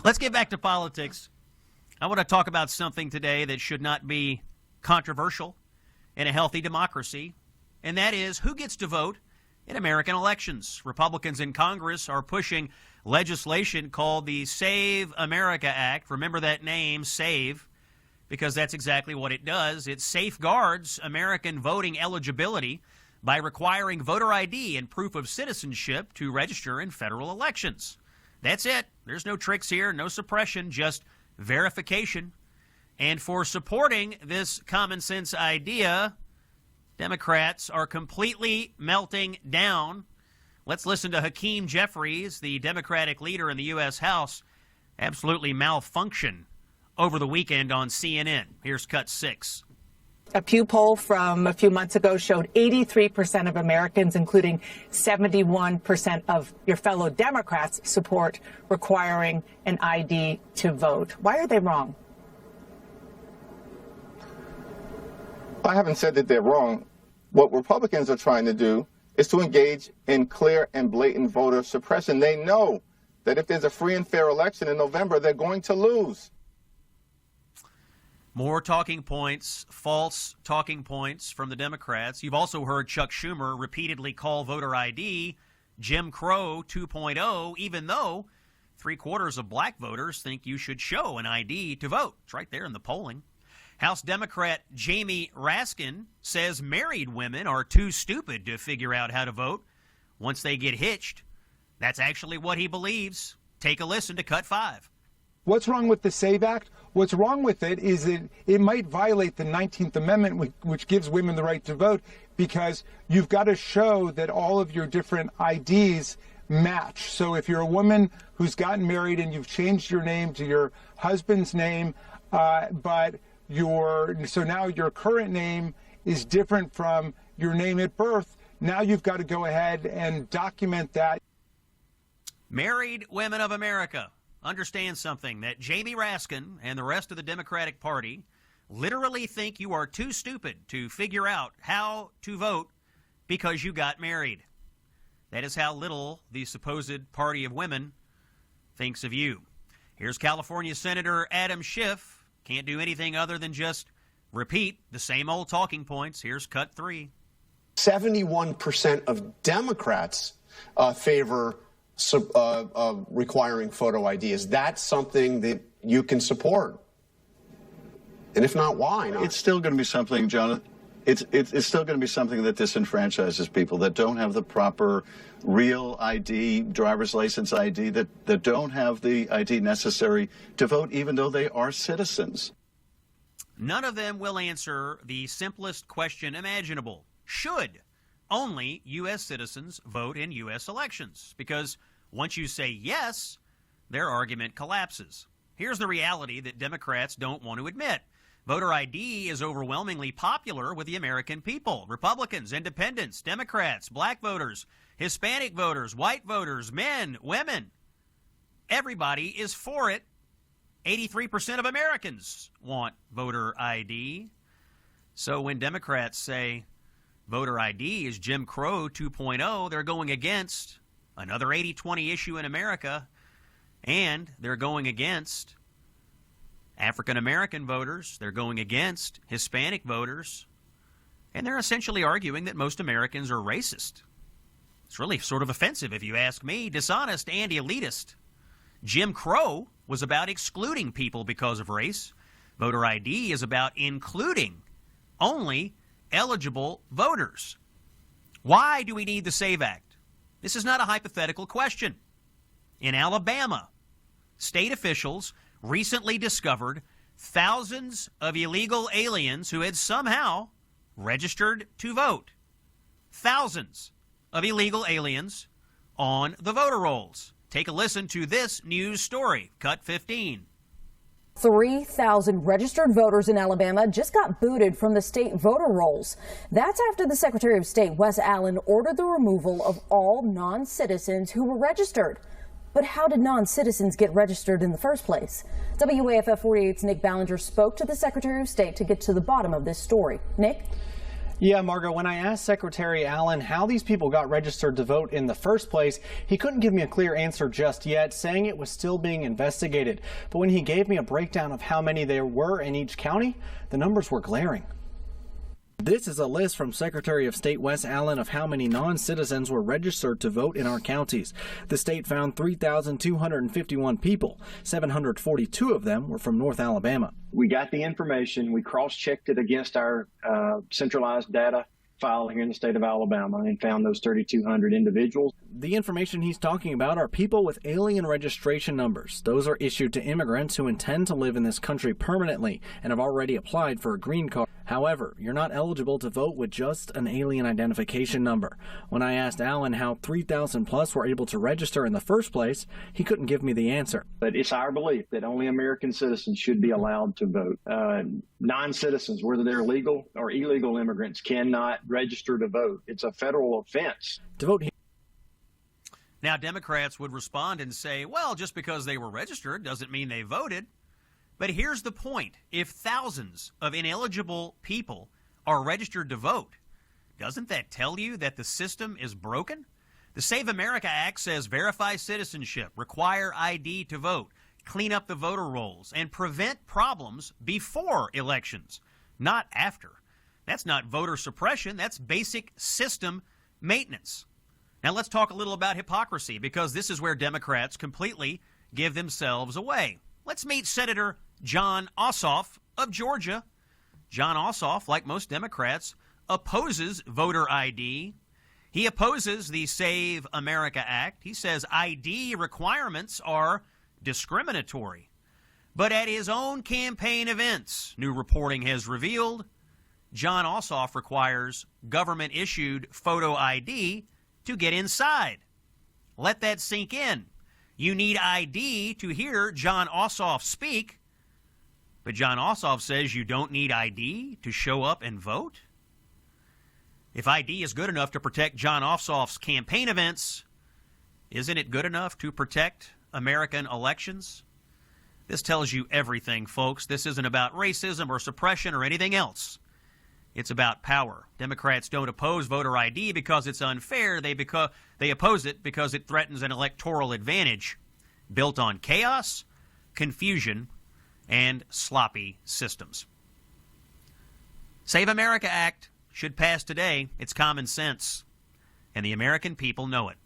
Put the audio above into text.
Let's get back to politics. I want to talk about something today that should not be controversial in a healthy democracy, and that is who gets to vote in American elections. Republicans in Congress are pushing legislation called the Save America Act. Remember that name, SAVE, because that's exactly what it does. It safeguards American voting eligibility by requiring voter ID and proof of citizenship to register in federal elections. That's it. There's no tricks here, no suppression, just verification. And for supporting this common sense idea, Democrats are completely melting down. Let's listen to Hakeem Jeffries, the Democratic leader in the U.S. House, absolutely malfunction over the weekend on CNN. Here's cut 6. A Pew poll from a few months ago showed 83% of Americans, including 71% of your fellow Democrats, support requiring an ID to vote. Why are they wrong? I haven't said that they're wrong. What Republicans are trying to do is to engage in clear and blatant voter suppression. They know that if there's a free and fair election in November, they're going to lose. More talking points, false talking points from the Democrats. You've also heard Chuck Schumer repeatedly call voter ID Jim Crow 2.0, even though 3/4 of black voters think you should show an ID to vote. It's right there in the polling. House Democrat Jamie Raskin says married women are too stupid to figure out how to vote once they get hitched. That's actually what he believes. Take a listen to cut 5. What's wrong with the SAVE Act? What's wrong with it is that it might violate the 19th Amendment, which gives women the right to vote, because you've got to show that all of your different IDs match. So if you're a woman who's gotten married and you've changed your name to your husband's name, but so now your current name is different from your name at birth, now you've got to go ahead and document that. Married women of America, understand something, that Jamie Raskin and the rest of the Democratic Party literally think you are too stupid to figure out how to vote because you got married. That is how little the supposed party of women thinks of you. Here's California Senator Adam Schiff. Can't do anything other than just repeat the same old talking points. Here's cut 3. 71% of Democrats favor requiring photo ID. Is that something that you can support? And if not, why not? It's still going to be something, Jonathan. It's still going to be something that disenfranchises people that don't have the proper real ID, driver's license ID, that don't have the ID necessary to vote, even though they are citizens. None of them will answer the simplest question imaginable. Should only U.S. citizens vote in U.S. elections? Because once you say yes, their argument collapses. Here's the reality that Democrats don't want to admit. Voter ID is overwhelmingly popular with the American people. Republicans, independents, Democrats, black voters, Hispanic voters, white voters, men, women. Everybody is for it. 83% of Americans want voter ID. So when Democrats say voter ID is Jim Crow 2.0, they're going against another 80-20 issue in America, and they're going against African-American voters, they're going against Hispanic voters, and they're essentially arguing that most Americans are racist. It's really sort of offensive if you ask me, dishonest and elitist. Jim Crow was about excluding people because of race. Voter ID is about including only eligible voters. Why do we need the SAVE Act? This is not a hypothetical question. In Alabama, state officials recently discovered thousands of illegal aliens who had somehow registered to vote. Thousands of illegal aliens on the voter rolls. Take a listen to this news story, cut 15. 3,000 registered voters in Alabama just got booted from the state voter rolls. That's after the Secretary of State, Wes Allen, ordered the removal of all non-citizens who were registered. But how did non-citizens get registered in the first place? WAFF 48's Nick Ballinger spoke to the Secretary of State to get to the bottom of this story. Nick? Yeah, Margo, when I asked Secretary Allen how these people got registered to vote in the first place, he couldn't give me a clear answer just yet, saying it was still being investigated. But when he gave me a breakdown of how many there were in each county, the numbers were glaring. This is a list from Secretary of State Wes Allen of how many non-citizens were registered to vote in our counties. The state found 3,251 people. 742 of them were from North Alabama. We got the information. We cross-checked it against our centralized data file here in the state of Alabama and found those 3,200 individuals. The information he's talking about are people with alien registration numbers. Those are issued to immigrants who intend to live in this country permanently and have already applied for a green card. However, you're not eligible to vote with just an alien identification number. When I asked Allen how 3,000 plus were able to register in the first place, he couldn't give me the answer. But it's our belief that only American citizens should be allowed to vote. Non-citizens, whether they're legal or illegal immigrants, cannot register to vote. It's a federal offense. To vote here. Now, Democrats would respond and say, well, just because they were registered doesn't mean they voted. But here's the point. If thousands of ineligible people are registered to vote, doesn't that tell you that the system is broken? The Save America Act says verify citizenship, require ID to vote, clean up the voter rolls, and prevent problems before elections, not after. That's not voter suppression. That's basic system maintenance. Now let's talk a little about hypocrisy, because this is where Democrats completely give themselves away. Let's meet Senator Jon Ossoff of Georgia. Jon Ossoff, like most Democrats, opposes voter ID. He opposes the Save America Act. He says ID requirements are discriminatory. But at his own campaign events, new reporting has revealed, Jon Ossoff requires government-issued photo ID to get inside. Let that sink in. You need ID to hear Jon Ossoff speak, but Jon Ossoff says you don't need ID to show up and vote? If ID is good enough to protect Jon Ossoff's campaign events, isn't it good enough to protect American elections? This tells you everything, folks. This isn't about racism or suppression or anything else. It's about power. Democrats don't oppose voter ID because it's unfair. They oppose it because it threatens an electoral advantage built on chaos, confusion, and sloppy systems. Save America Act should pass today. It's common sense, and the American people know it.